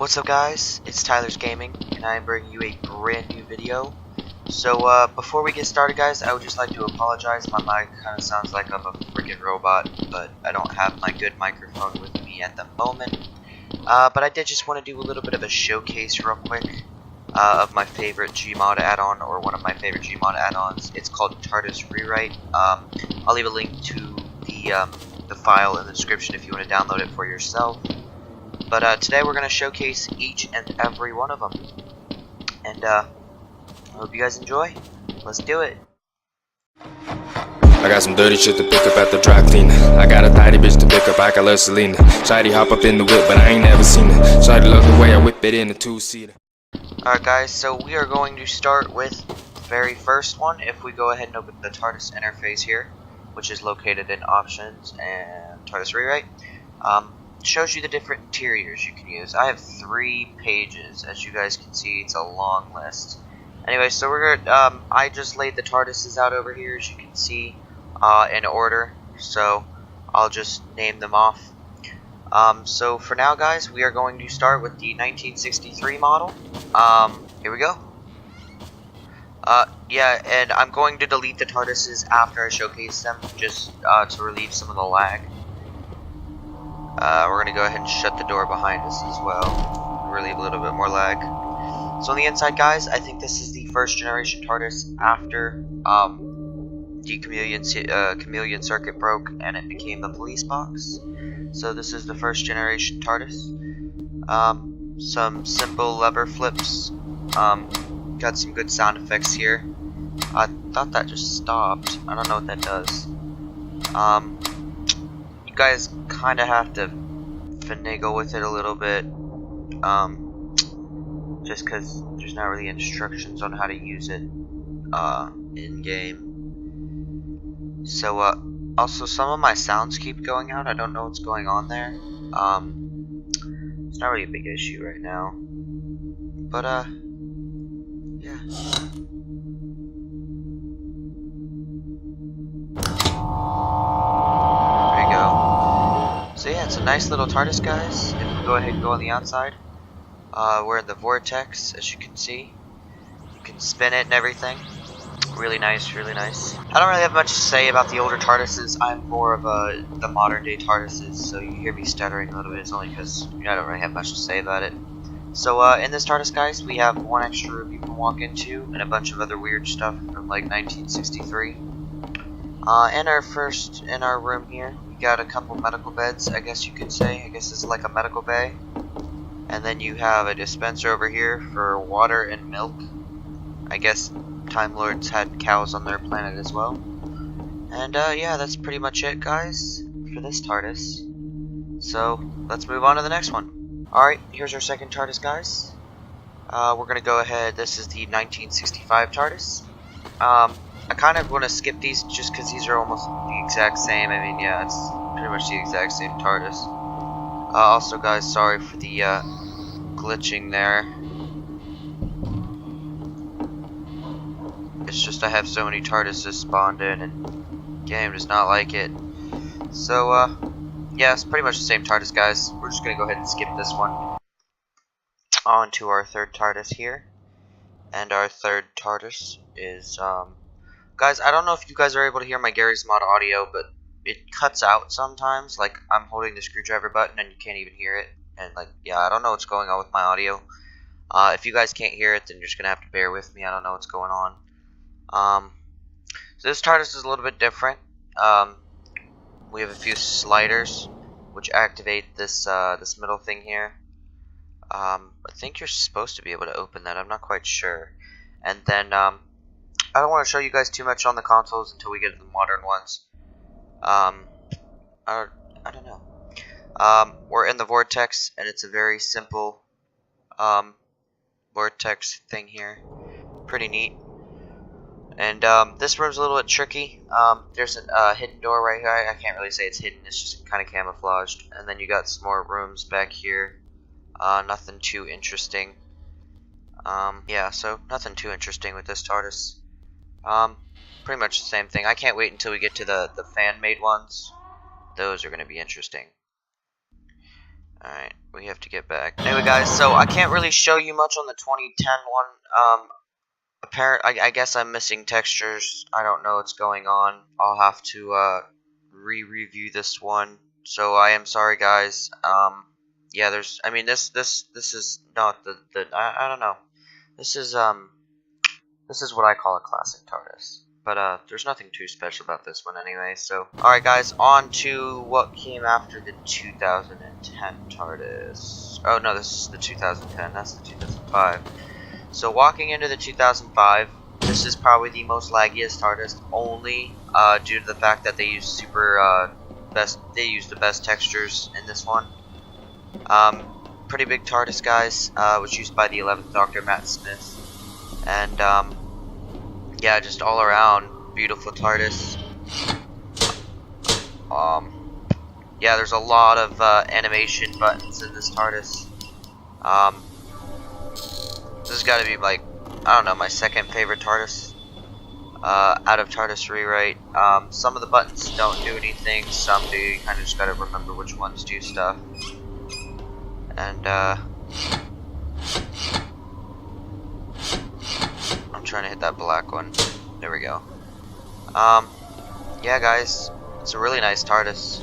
What's up guys, it's Tyler's Gaming, and I am bringing you a brand new video. So before we get started guys, I would just like to apologize. My mic kind of sounds like I'm a freaking robot, but I don't have my good microphone with me at the moment. But I did just want to do a little bit of a showcase real quick of my favorite Gmod add-on, or one of my favorite Gmod add-ons. It's called Tardis Rewrite. I'll leave a link to the file in the description if you want to download it for yourself. But today we're going to showcase each and every one of them. And I hope you guys enjoy. Let's do it. I got some dirty shit to pick up at the dry cleaner. I got a tidy bitch to pick up, I got less Selena. Shady hop up in the whip, but I ain't never seen her. Shady love the way I whip it in a two-seater. Alright guys, so we are going to start with the very first one. If we go ahead and open the Tardis interface here, which is located in Options and Tardis Rewrite, shows you the different interiors you can use. I have 3 pages, as you guys can see. It's a long list. Anyway, so we're gonna, I just laid the Tardises out over here, as you can see, in order. So I'll just name them off. So for now, guys, we are going to start with the 1963 model. Here we go. Yeah, and I'm going to delete the Tardises after I showcase them, just to relieve some of the lag. We're going to go ahead and shut the door behind us as well, relieve a little bit more lag. So on the inside, guys, I think this is the first generation Tardis after the chameleon circuit broke and it became the police box. So this is the first generation Tardis. Some simple lever flips. Got some good sound effects here. I thought that just stopped. I don't know what that does. You guys kind of have to finagle with it a little bit, just because there's not really instructions on how to use it in game. So also some of my sounds keep going out. I don't know what's going on there. It's not really a big issue right now, but yeah. So yeah, it's a nice little Tardis, guys. If we go ahead and go on the outside, we're in the vortex, as you can see. You can spin it and everything. Really nice, really nice. I don't really have much to say about the older Tardises. I'm more of the modern day Tardises, so you hear me stuttering a little bit. It's only because I don't really have much to say about it. So in this Tardis, guys, we have one extra room you can walk into, and a bunch of other weird stuff from like 1963. In our room here, we got a couple medical beds, I guess you could say. I guess it's like a medical bay. And then you have a dispenser over here for water and milk. I guess Time Lords had cows on their planet as well. And yeah, that's pretty much it, guys, for this Tardis. So let's move on to the next one. Alright, here's our second Tardis, guys. We're gonna go ahead. This is the 1965 Tardis. I kind of want to skip these just because these are almost the exact same. I mean, yeah, it's pretty much the exact same Tardis. Also, guys, sorry for the glitching there. It's just I have so many Tardises spawned in and the game does not like it. So, yeah, it's pretty much the same Tardis, guys. We're just going to go ahead and skip this one. On to our third Tardis here. And our third Tardis is, guys, I don't know if you guys are able to hear my Garry's Mod audio, but it cuts out sometimes. Like, I'm holding the screwdriver button and you can't even hear it. And, like, yeah, I don't know what's going on with my audio. If you guys can't hear it, then you're just going to have to bear with me. I don't know what's going on. So this Tardis is a little bit different. We have a few sliders, which activate this, this middle thing here. I think you're supposed to be able to open that. I'm not quite sure. And then, I don't want to show you guys too much on the consoles until we get to the modern ones. I don't know. We're in the vortex, and it's a very simple vortex thing here. Pretty neat. And this room's a little bit tricky. There's a hidden door right here. I can't really say it's hidden. It's just kind of camouflaged. And then you got some more rooms back here. Nothing too interesting. Yeah, so nothing too interesting with this Tardis. Pretty much the same thing. I can't wait until we get to the fan-made ones. Those are going to be interesting. Alright, we have to get back. Anyway, guys, so I can't really show you much on the 2010 one. I guess I'm missing textures. I don't know what's going on. I'll have to re-review this one. So I am sorry, guys. Yeah, there's. I mean, this is not the I don't know. This is what I call a classic TARDIS. But there's nothing too special about this one anyway. So alright, guys, on to what came after the 2010 TARDIS. Oh no, this is the 2010. That's the 2005. So walking into the 2005, this is probably the most laggiest TARDIS, only due to the fact that they use the best textures in this one. Pretty big TARDIS, guys. Was used by the 11th Doctor, Matt Smith, and yeah, just all around beautiful TARDIS. Yeah, there's a lot of animation buttons in this TARDIS. This has got to be, like, I don't know, my second favorite TARDIS out of TARDIS Rewrite. Some of the buttons don't do anything, some do. You kind of just got to remember which ones do stuff. And I'm trying to hit that black one. There we go. Yeah, guys, it's a really nice TARDIS.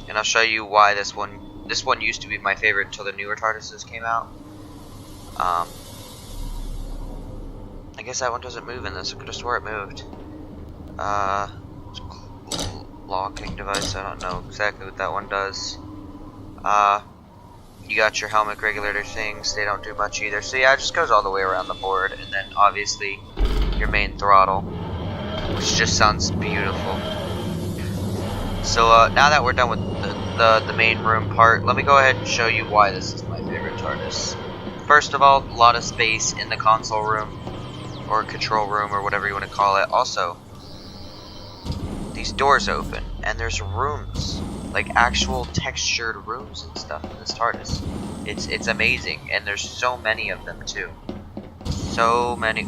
And I'll show you why this one used to be my favorite until the newer TARDISes came out. I guess that one doesn't move in this. I could have swore it moved. Locking device. I don't know exactly what that one does. You got your helmet regulator things. They don't do much either. So yeah, it just goes all the way around the board, and then obviously your main throttle, which just sounds beautiful. So now that we're done with the main room part, let me go ahead and show you why this is my favorite TARDIS. First of all, a lot of space in the console room, or control room, or whatever you want to call it. Also, these doors open, and there's rooms, like actual textured rooms and stuff in this TARDIS. It's amazing, and there's so many of them too. So many.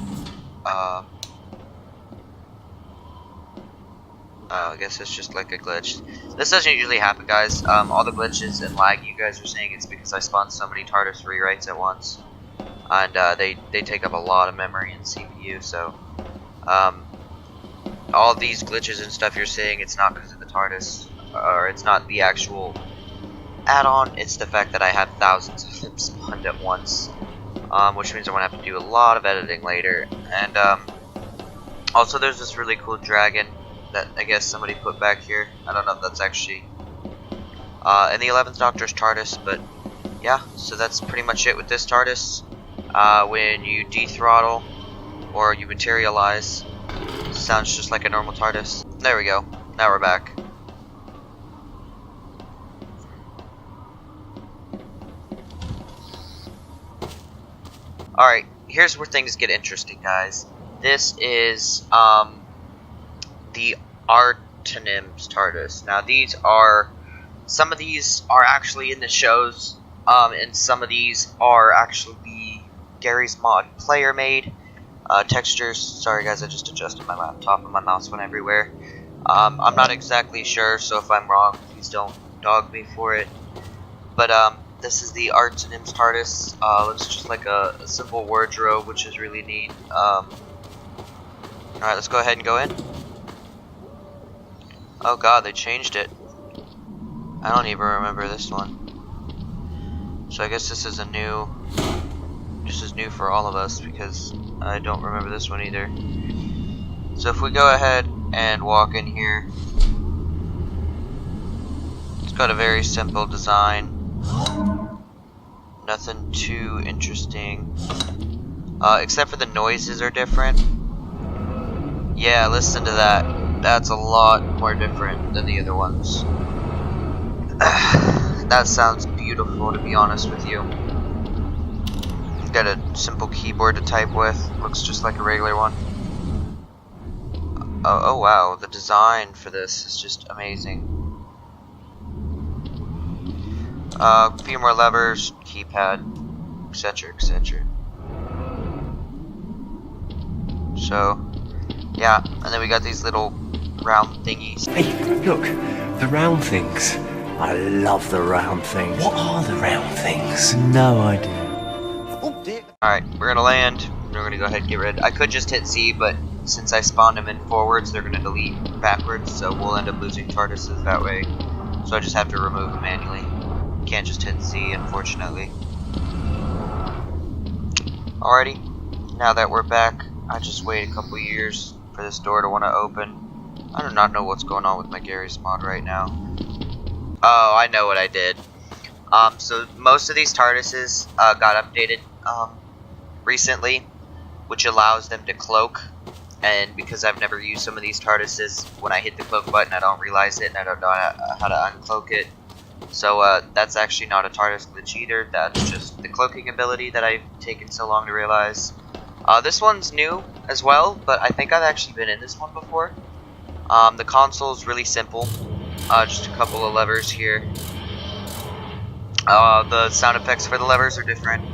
I guess it's just like a glitch. This doesn't usually happen, guys. All the glitches and lag you guys are saying, it's because I spawned so many TARDIS rewrites at once, and they take up a lot of memory and CPU. So all these glitches and stuff you're saying, it's not because of the TARDIS, or it's not the actual add-on. It's the fact that I have thousands of them spawned at once, which means I'm gonna have to do a lot of editing later. And also, there's this really cool dragon that I guess somebody put back here. I don't know if that's actually in the 11th Doctor's TARDIS, but yeah, so that's pretty much it with this TARDIS. When you dethrottle or you materialize, it sounds just like a normal TARDIS. There we go. Now we're back. Alright, here's where things get interesting, guys. This is the Artonym's TARDIS. Now some of these are actually in the shows, and some of these are actually Garry's mod player made textures. Sorry guys, I just adjusted my laptop and my mouse went everywhere. I'm not exactly sure, so if I'm wrong, please don't dog me for it. But this is the Artonym's TARDIS. Looks just like a simple wardrobe, which is really neat. Alright, let's go ahead and go in. Oh god, they changed it. I don't even remember this one. So I guess this is new for all of us, because I don't remember this one either. So if we go ahead and walk in here, it's got a very simple design. Nothing too interesting. Except for the noises are different. Yeah, listen to that. That's a lot more different than the other ones. That sounds beautiful, to be honest with you. Got a simple keyboard to type with. Looks just like a regular one. Oh wow, the design for this is just amazing. A few more levers, keypad, etc, etc. So, yeah, and then we got these little round thingies. Hey, look, the round things. I love the round things. What are the round things? No idea. Oh dear. Alright, we're gonna land. We're gonna go ahead and get rid. I could just hit Z, but since I spawned them in forwards, they're gonna delete backwards, so we'll end up losing Tardises that way. So I just have to remove them manually. Can't just hit Z, unfortunately. Alrighty, now that we're back, I just wait a couple years for this door to want to open. I do not know what's going on with my Garry's mod right now. Oh, I know what I did. So most of these Tardises got updated recently, which allows them to cloak. And because I've never used some of these Tardises, when I hit the cloak button, I don't realize it, and I don't know how to uncloak it. So that's actually not a Tardis glitch either. That's just the cloaking ability that I've taken so long to realize. This one's new as well, but I think I've actually been in this one before. The console's really simple. Just a couple of levers here. The sound effects for the levers are different,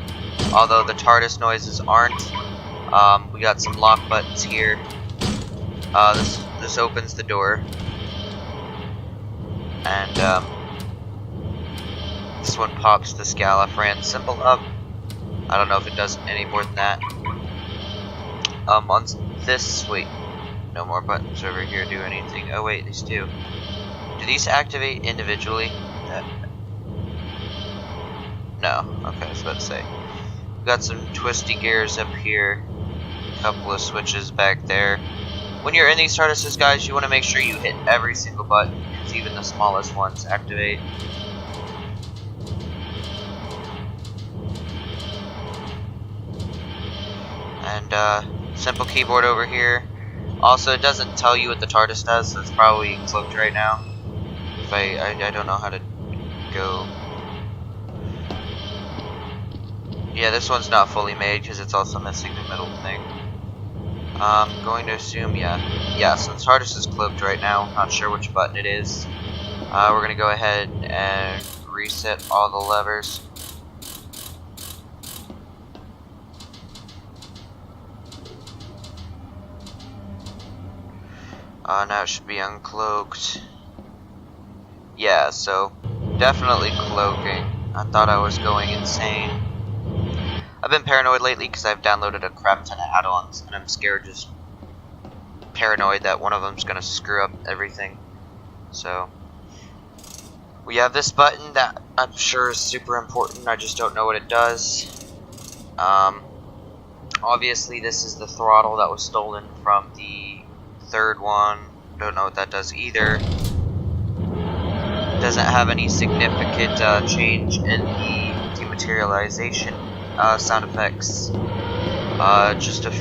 although the Tardis noises aren't. We got some lock buttons here. This opens the door, and this one pops the Scalafran symbol up. I don't know if it does any more than that. On this, wait, no more buttons over here do anything. Oh wait, these do. Do these activate individually? No. Okay, I was about to say. We've got some twisty gears up here. A couple of switches back there. When you're in these Tardises, guys, you want to make sure you hit every single button, because even the smallest ones activate. And simple keyboard over here. Also, it doesn't tell you what the Tardis does, so it's probably cloaked right now. If I don't know how to go. Yeah, this one's not fully made because it's also missing the middle thing. I'm going to assume, yeah, so the Tardis is cloaked right now. Not sure which button it is. We're going to go ahead and reset all the levers. Now it should be uncloaked. Yeah, so definitely cloaking. I thought I was going insane. I've been paranoid lately because I've downloaded a crap ton of add-ons, and I'm scared, just paranoid that one of them's gonna screw up everything. So we have this button that I'm sure is super important. I just don't know what it does. Obviously this is the throttle that was stolen from the third one. Don't know what that does either. Doesn't have any significant change in the dematerialization sound effects. Just a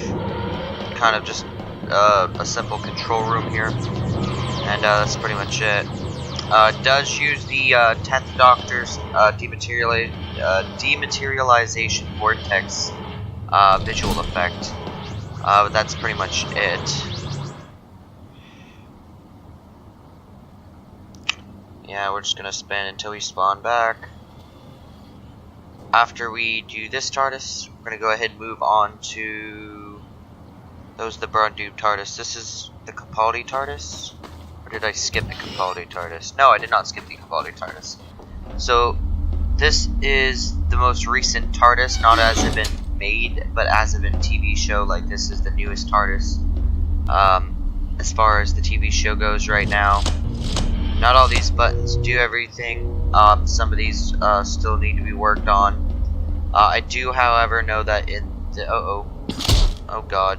simple control room here, and that's pretty much it. It does use the 10th Doctor's dematerialization vortex visual effect, but that's pretty much it. Yeah, we're just gonna spin until we spawn back. After we do this Tardis, we're gonna go ahead and move on to the Brundube Tardis. This is the Capaldi Tardis, or did I skip the Capaldi Tardis? No, I did not skip the Capaldi Tardis. So this is the most recent Tardis, not as of in made, but as of in TV show. Like, this is the newest Tardis as far as the TV show goes right now. Not all these buttons do everything. Some of these still need to be worked on. I do, however, know that in the oh god.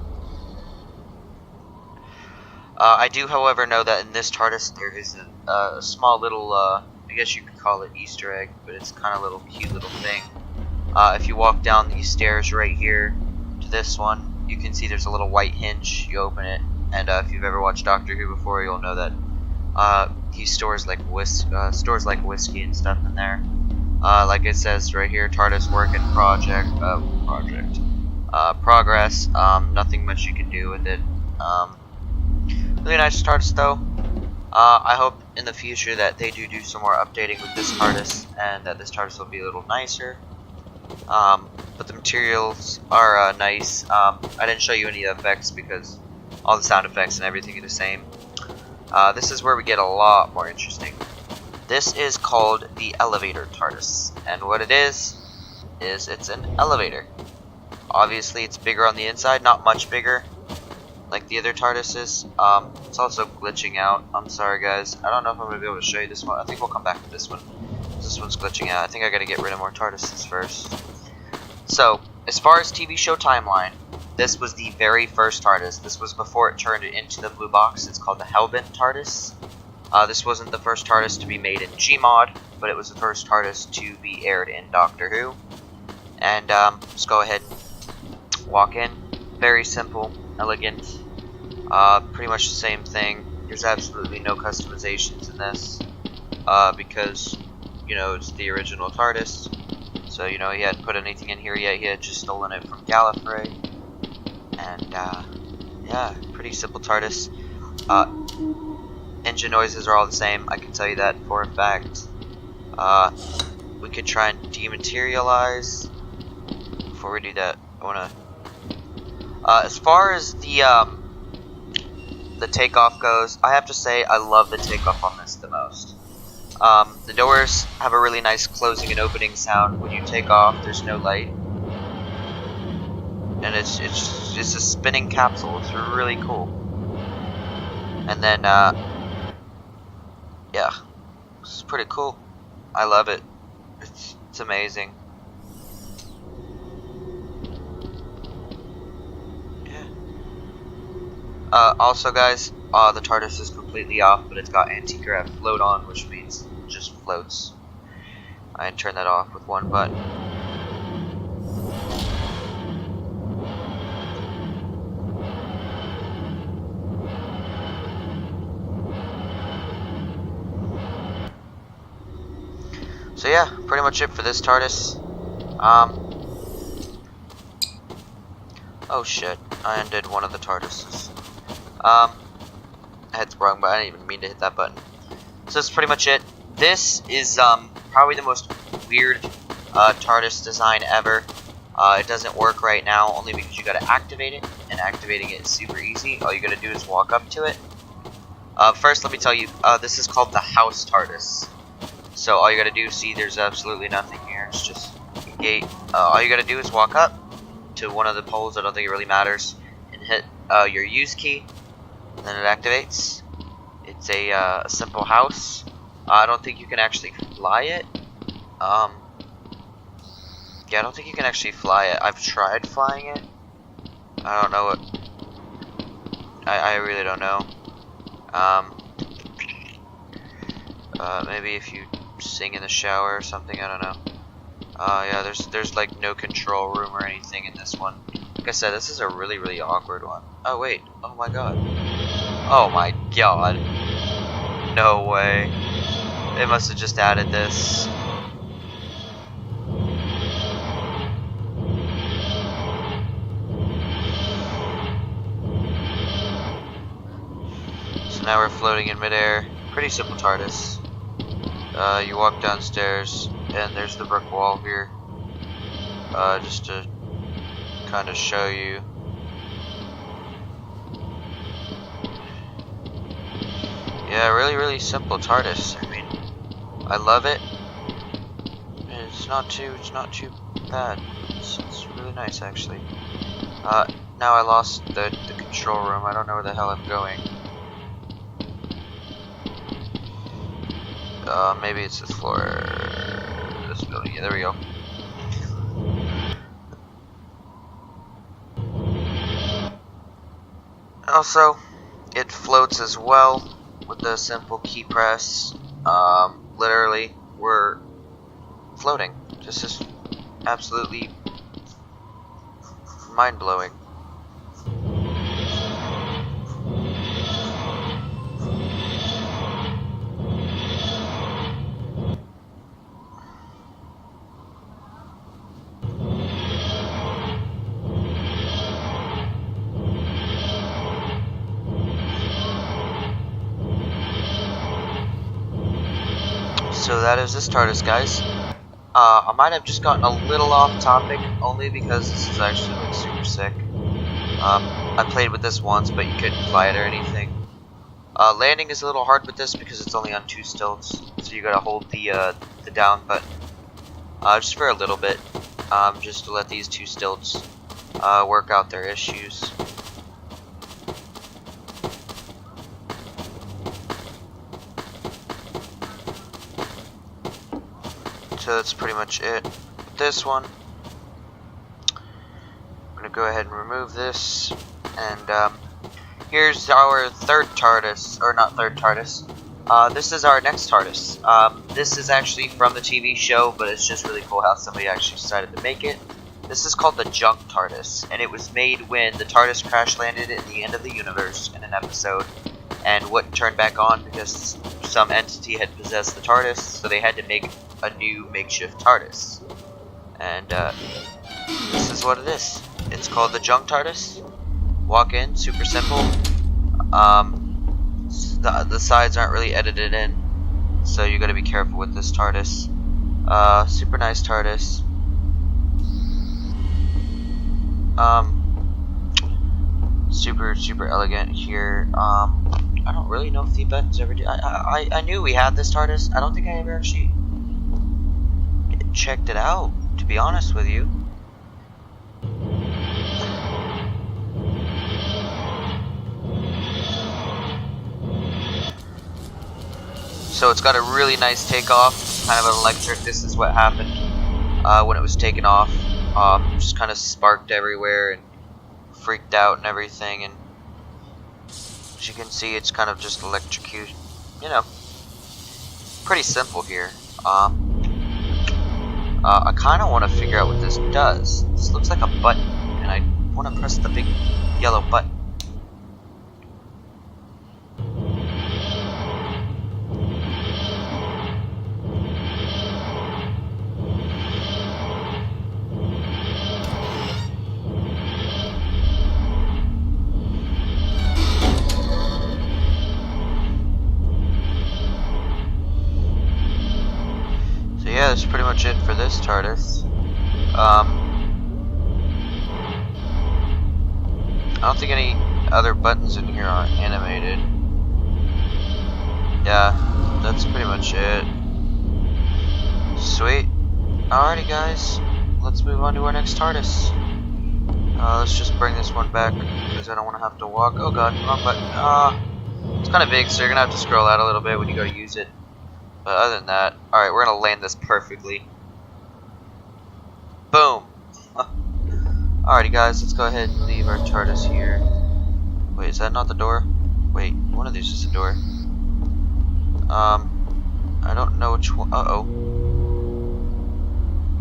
I do, however, know that in this Tardis there is a small little, I guess you could call it Easter egg, but it's kind of little cute little thing. If you walk down these stairs right here to this one, you can see there's a little white hinge. You open it, and if you've ever watched Doctor Who before, you'll know that he stores like whiskey and stuff in there. Like it says right here, TARDIS work in progress. Nothing much you can do with it. Really nice TARDIS though. I hope in the future that they do some more updating with this TARDIS, and that this TARDIS will be a little nicer. But the materials are nice. I didn't show you any of the effects because all the sound effects and everything are the same. This is where we get a lot more interesting. This is called the elevator TARDIS, and what it is it's an elevator. Obviously it's bigger on the inside, not much bigger like the other TARDISes. It's also glitching out. I'm sorry guys, I don't know if I'm going to be able to show you this one. I think we'll come back to this one. This one's glitching out. I think I gotta get rid of more TARDISes first. So, as far as TV show timeline, this was the very first TARDIS. This was before it turned into the blue box. It's called the Hellbent TARDIS. This wasn't the first TARDIS to be made in Gmod, but it was the first TARDIS to be aired in Doctor Who. And let's go ahead and walk in. Very simple, elegant, pretty much the same thing. There's absolutely no customizations in this, because, you know, it's the original TARDIS. So, you know, he hadn't put anything in here yet. He had just stolen it from Gallifrey. And, yeah, pretty simple TARDIS. Engine noises are all the same, I can tell you that for a fact. We could try and dematerialize. Before we do that, I wanna... as far as the takeoff goes, I have to say I love the takeoff on this the most. The doors have a really nice closing and opening sound. When you take off, there's no light. And it's just a spinning capsule. It's really cool. And then, yeah, it's pretty cool. I love it. It's amazing. Yeah. Also, guys, the TARDIS is completely off, but it's got anti-grav float on, which means it just floats. I can turn that off with one button. So yeah, pretty much it for this TARDIS. Oh shit, I undid one of the TARDISes. I hit the wrong button, I didn't even mean to hit that button. So that's pretty much it. This is probably the most weird TARDIS design ever. It doesn't work right now only because you gotta activate it, and activating it is super easy. All you gotta do is walk up to it. First, let me tell you, this is called the House TARDIS. So all you gotta do, see, there's absolutely nothing here. It's just a gate. All you gotta do is walk up to one of the poles. I don't think it really matters, and hit your use key, and then it activates. It's a simple house. I don't think you can actually fly it. Yeah, I don't think you can actually fly it. I've tried flying it. I don't know what. I really don't know. Maybe if you sing in the shower or something, I don't know. Yeah, there's like no control room or anything in this one. Like I said, this is a really awkward one. Oh wait, oh my god. Oh my god. No way. They must have just added this. So now we're floating in midair. Pretty simple TARDIS. You walk downstairs, and there's the brick wall here. Just to kind of show you. Yeah, really simple TARDIS. I mean, I love it. It's not too bad. It's really nice actually. Now I lost the control room. I don't know where the hell I'm going. Maybe it's this floor, this building. Yeah, there we go. Also, it floats as well with the simple key press. Literally, we're floating. This is absolutely mind-blowing. So that is this TARDIS, guys. I might have just gotten a little off topic, only because this is actually like super sick. I played with this once, but you couldn't fly it or anything. Landing is a little hard with this because it's only on 2 stilts. so you gotta hold the down button just for a little bit, just to let these two stilts work out their issues. So that's pretty much it with this one. I'm gonna go ahead and remove this, and here's our third TARDIS, or not third TARDIS. This is our next TARDIS. This is actually from the TV show, but it's just really cool how somebody actually decided to make it. This is called the Junk TARDIS, and it was made when the TARDIS crash landed at the end of the universe in an episode, and wouldn't turn back on because some entity had possessed the TARDIS, so they had to make a new makeshift TARDIS. And this is what it is. It's called the Junk TARDIS. Walk in, super simple. The sides aren't really edited in, so you gotta be careful with this TARDIS. Super nice TARDIS. Super elegant here. I don't really know if the buttons ever did. I knew we had this TARDIS. I don't think I ever actually checked it out, to be honest with you. So it's got a really nice takeoff, kind of an electric. This is what happened when it was taken off. Just kind of sparked everywhere and freaked out and everything. And as you can see, it's kind of just electrocuted. You know, pretty simple here. I kind of want to figure out what this does. This looks like a button, and I want to press the big yellow button. Yeah, that's pretty much it for this TARDIS. I don't think any other buttons in here are animated. Yeah, that's pretty much it. Sweet. Alrighty guys, let's move on to our next TARDIS. Let's just bring this one back because I don't want to have to walk. Oh god, wrong button. It's kind of big, so you're gonna have to scroll out a little bit when you go to use it. But other than that, alright, we're gonna land this perfectly. Boom! Alrighty guys, let's go ahead and leave our TARDIS here. Wait, is that not the door? Wait, one of these is the door. I don't know which one. Uh-oh.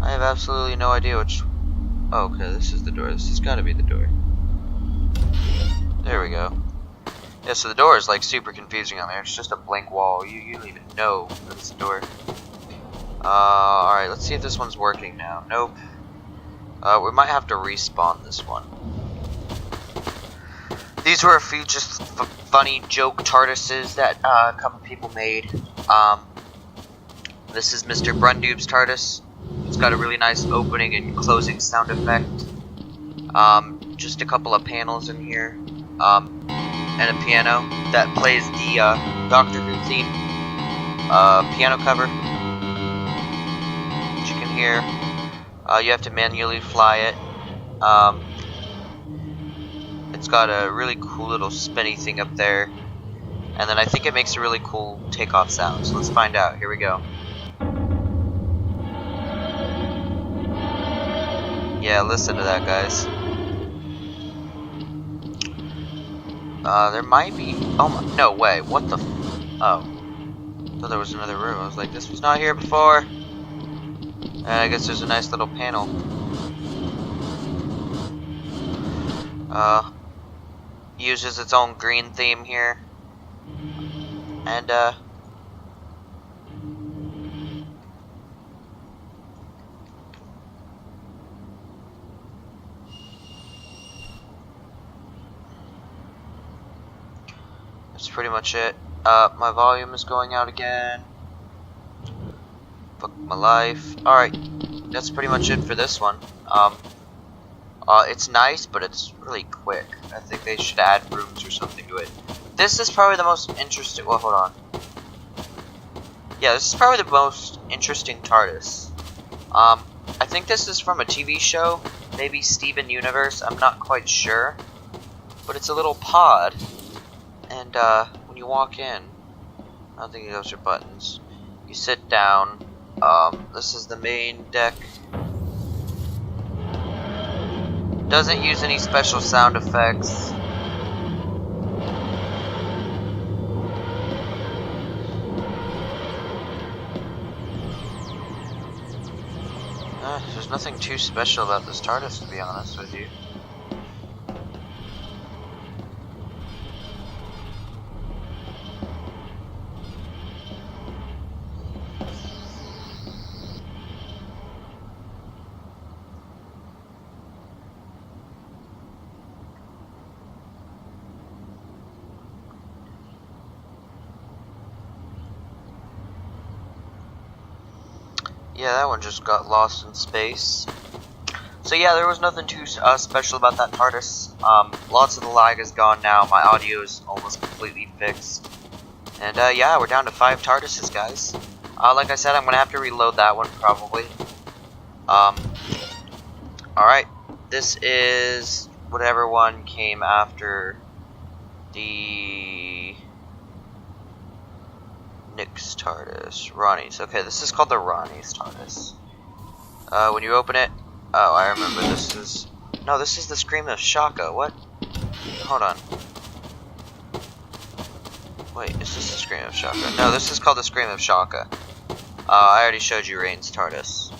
I have absolutely no idea which. Oh, okay, this is the door. This has gotta be the door. There we go. Yeah, so the door is like super confusing on there. It's just a blank wall. You don't even know that it's a door. Alright, let's see if this one's working now. Nope. We might have to respawn this one. These were a few just funny joke TARDISes that a couple people made. This is Mr. Brundube's TARDIS. It's got a really nice opening and closing sound effect. Just a couple of panels in here. And a piano that plays the Doctor Who theme piano cover, which you can hear. You have to manually fly it. It's got a really cool little spinny thing up there, and then I think it makes a really cool takeoff sound. So let's find out. Here we go. Yeah, listen to that, guys. There might be. Oh my, no way! What the? Oh, I thought there was another room. I was like, this was not here before. And I guess there's a nice little panel. Uses its own green theme here, and that's pretty much it. My volume is going out again. Fuck my life. Alright, that's pretty much it for this one. It's nice, but it's really quick. I think they should add rooms or something to it. This is probably the most interesting. Well, hold on. Yeah, this is probably the most interesting TARDIS. I think this is from a TV show, maybe Steven Universe, I'm not quite sure. But it's a little pod, and when you walk in, I don't think those are buttons. You sit down, this is the main deck. Doesn't use any special sound effects. There's nothing too special about this TARDIS, to be honest with you. Yeah, that one just got lost in space. So yeah, there was nothing too special about that TARDIS. Lots of the lag is gone now. My audio is almost completely fixed. And yeah, we're down to 5 TARDISes, guys. Like I said, I'm gonna have to reload that one probably. Alright, this is whatever one came after the Nick's TARDIS. Ronnie's. Okay, this is called the Ronnie's TARDIS. When you open it, oh, I remember this is. No, this is the Scream of Shaka. What? Hold on. Wait, is this the Scream of Shaka? No, this is called the Scream of Shaka. I already showed you Rain's TARDIS.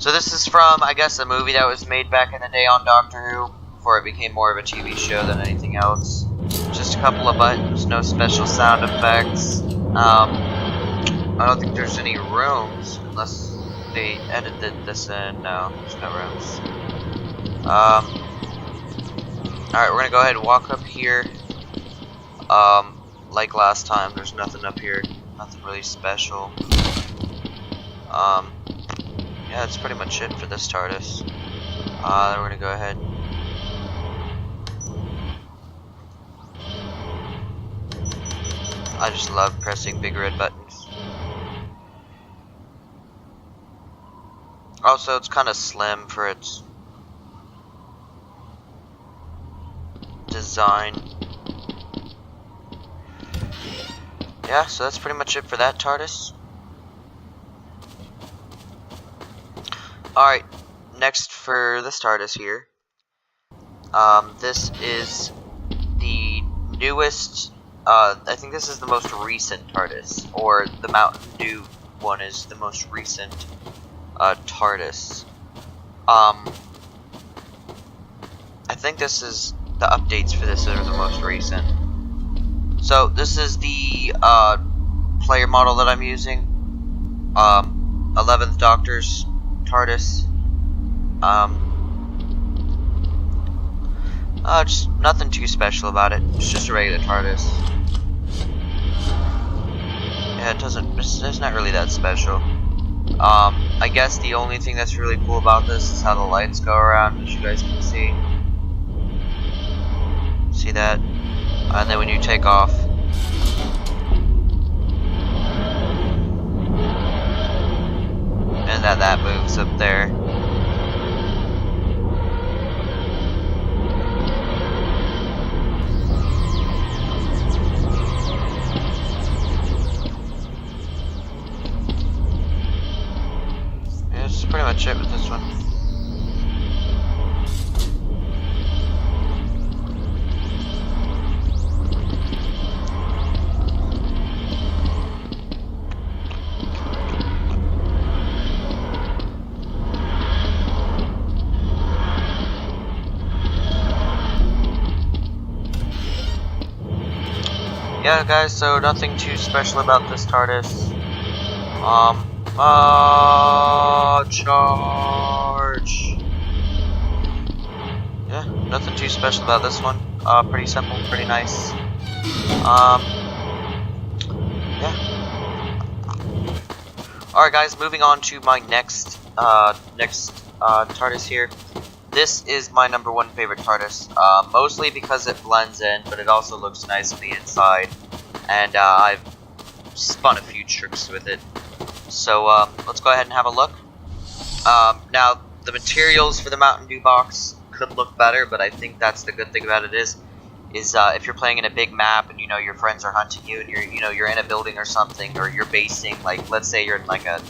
So this is from, I guess, a movie that was made back in the day on Doctor Who, before it became more of a TV show than anything else. Just a couple of buttons, no special sound effects. I don't think there's any rooms, unless they edited this in. No, there's no rooms. Alright, we're gonna go ahead and walk up here. Like last time, there's nothing up here. Nothing really special. Yeah, that's pretty much it for this TARDIS. Then we're gonna go ahead. I just love pressing big red buttons. Also, it's kind of slim for its design. Yeah, so that's pretty much it for that TARDIS. Alright, next for this TARDIS here. This is the newest, I think this is the most recent TARDIS, or the Mountain Dew one is the most recent TARDIS. I think this is the updates for this are the most recent. So this is the player model that I'm using. 11th Doctor's TARDIS. Just nothing too special about it. It's just a regular TARDIS. Yeah, it's not really that special. I guess the only thing that's really cool about this is how the lights go around, as you guys can see. See that? And then when you take off, and that moves up there. Yeah, that's pretty much it with this one. Yeah, guys, so nothing too special about this TARDIS. Charge. Yeah, nothing too special about this one. Pretty simple, pretty nice. Yeah. Alright, guys, moving on to my next TARDIS here. This is my #1 favorite TARDIS, mostly because it blends in, but it also looks nice on the inside. And I've spun a few tricks with it. So let's go ahead and have a look. Now the materials for the Mountain Dew box could look better, but I think that's the good thing about it is if you're playing in a big map and your friends are hunting you and you're in a building or something, or you're basing, like let's say you're in like a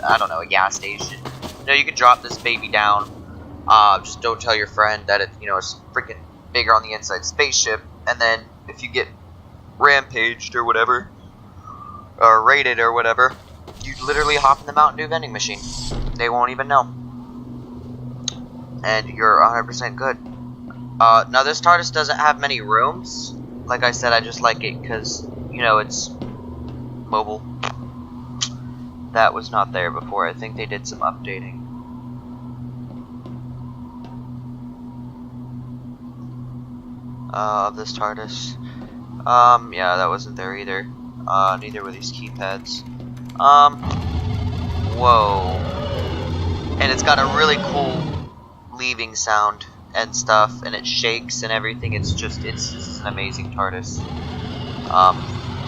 gas station. You can drop this baby down. Just don't tell your friend that it's freaking bigger on the inside spaceship, and then if you get rampaged or whatever, or raided or whatever, you literally hop in the Mountain Dew vending machine. They won't even know, and you're 100% good. Now this TARDIS doesn't have many rooms. Like I said, I just like it because it's mobile. That was not there before. I think they did some updating. Of this TARDIS. Yeah, that wasn't there either. Neither were these keypads. Whoa. And it's got a really cool leaving sound and stuff, and it shakes and everything. It's just an amazing TARDIS.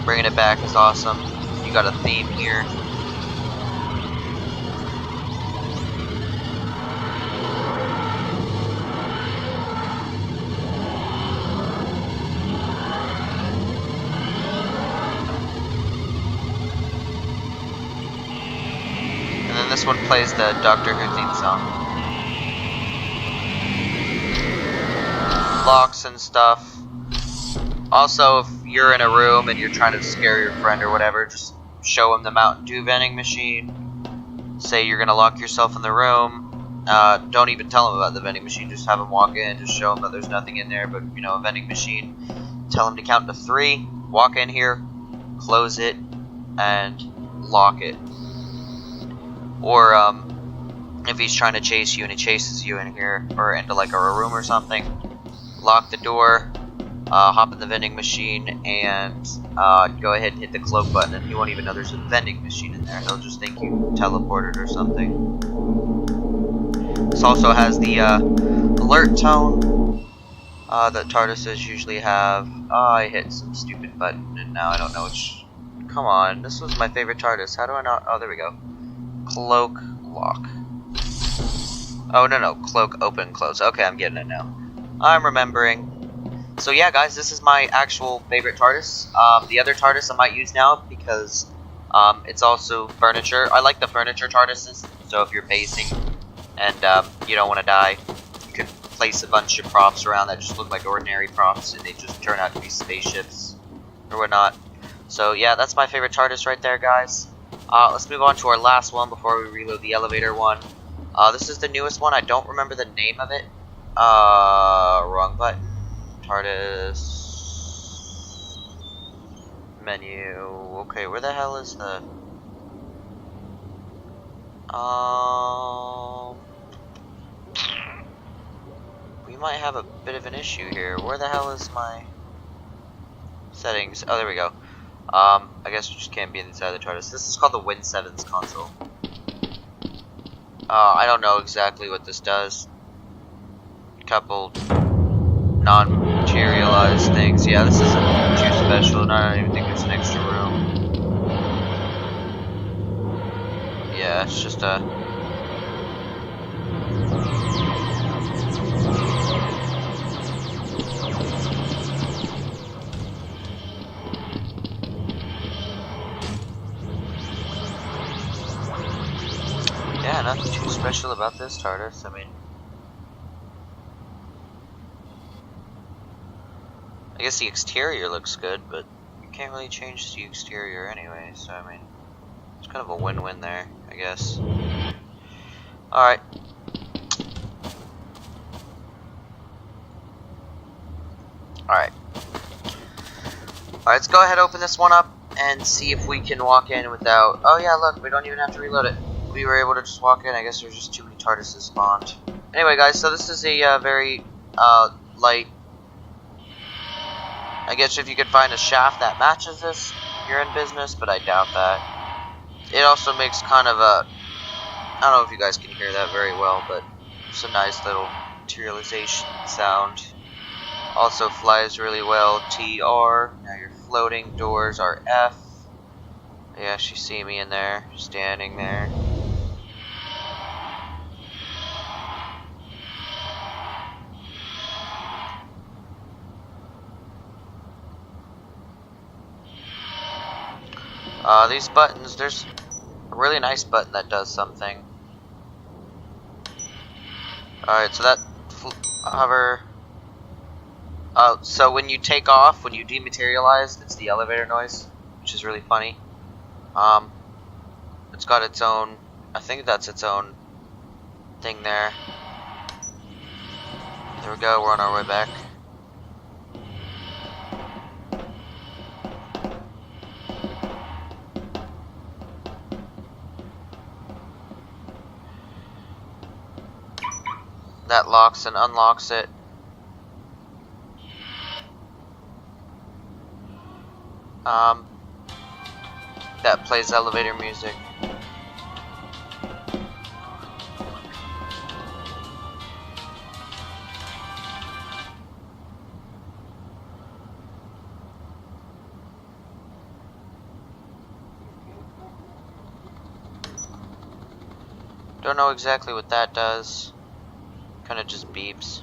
Bringing it back is awesome. You got a theme here. This one plays the Doctor Who theme song. Locks and stuff. Also, if you're in a room and you're trying to scare your friend or whatever, just show him the Mountain Dew vending machine. Say you're gonna lock yourself in the room. Don't even tell him about the vending machine. Just have him walk in. Just show him that there's nothing in there but a vending machine. Tell him to count to 3. Walk in here, close it, and lock it. Or if he's trying to chase you and he chases you in here or into like a room or something, lock the door, hop in the vending machine, and go ahead and hit the cloak button, and he won't even know there's a vending machine in there. He'll just think you teleported or something. This also has the alert tone that TARDISes usually have. I hit some stupid button and now I don't know which. Come on, this was my favorite TARDIS. How do I not? Oh, there we go. Cloak lock. Oh no, cloak open close. Okay, I'm getting it now. I'm remembering. So yeah, guys, this is my actual favorite TARDIS. The other TARDIS I might use now because it's also furniture. I like the furniture TARDISes. So if you're basing and you don't want to die, you can place a bunch of props around that just look like ordinary props, and they just turn out to be spaceships or whatnot. So yeah, that's my favorite TARDIS right there, guys. Let's move on to our last one before we reload the elevator one. This is the newest one. I don't remember the name of it. Wrong button. TARDIS. Menu. Okay, where the hell is the... We might have a bit of an issue here. Where the hell is my... settings? Oh, there we go. I guess we just can't be inside the TARDIS. This is called the Win 7's console. I don't know exactly what this does. Couple non-materialized things. Yeah, this isn't too special, and I don't even think there's an extra room. Yeah, it's just a... Yeah, nothing too special about this TARDIS. I mean, I guess the exterior looks good, but you can't really change the exterior anyway, so I mean, it's kind of a win-win there, I guess. Alright. Alright. Alright, let's go ahead and open this one up and see if we can walk in without... Oh yeah, look, we don't even have to reload it. We were able to just walk in. I guess there's just too many TARDISes spawned. Anyway, guys, so this is a very light... I guess if you could find a shaft that matches this, you're in business, but I doubt that. It also makes kind of a... I don't know if you guys can hear that very well, but it's a nice little materialization sound. Also flies really well. TR. Now your floating doors are F. Yeah, she see me in there, standing there. These buttons, there's a really nice button that does something. Alright, so that hover. So when you take off, when you dematerialize, it's the elevator noise, which is really funny. It's got its own, I think that's its own thing there. There we go, we're on our way back. That locks and unlocks it. That plays elevator music. Don't know exactly what that does. Kind of just beeps.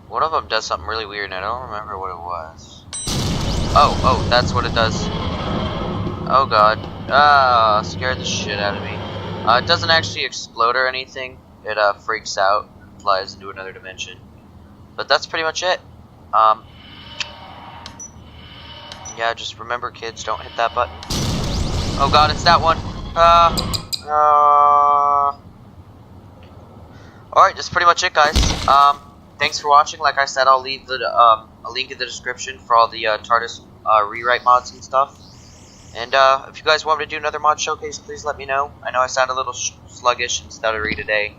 One of them does something really weird and I don't remember what it was. Oh, that's what it does. Oh god. Scared the shit out of me. It doesn't actually explode or anything. It freaks out and flies into another dimension. But that's pretty much it. Yeah, just remember kids, don't hit that button. Oh god, it's that one. Alright, that's pretty much it, guys. Thanks for watching. Like I said, I'll leave the a link in the description for all the Tardis rewrite mods and stuff. And if you guys want me to do another mod showcase, please let me know. I know I sound a little sluggish and stuttery today,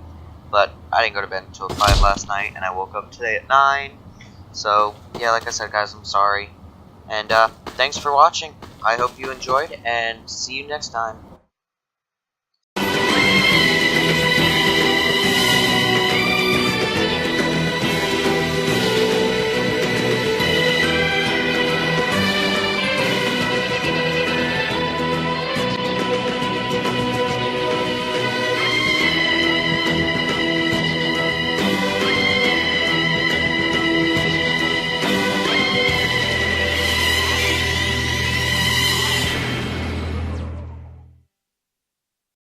but I didn't go to bed until 5 last night, and I woke up today at 9. So, yeah, like I said, guys, I'm sorry. And thanks for watching. I hope you enjoyed, and see you next time.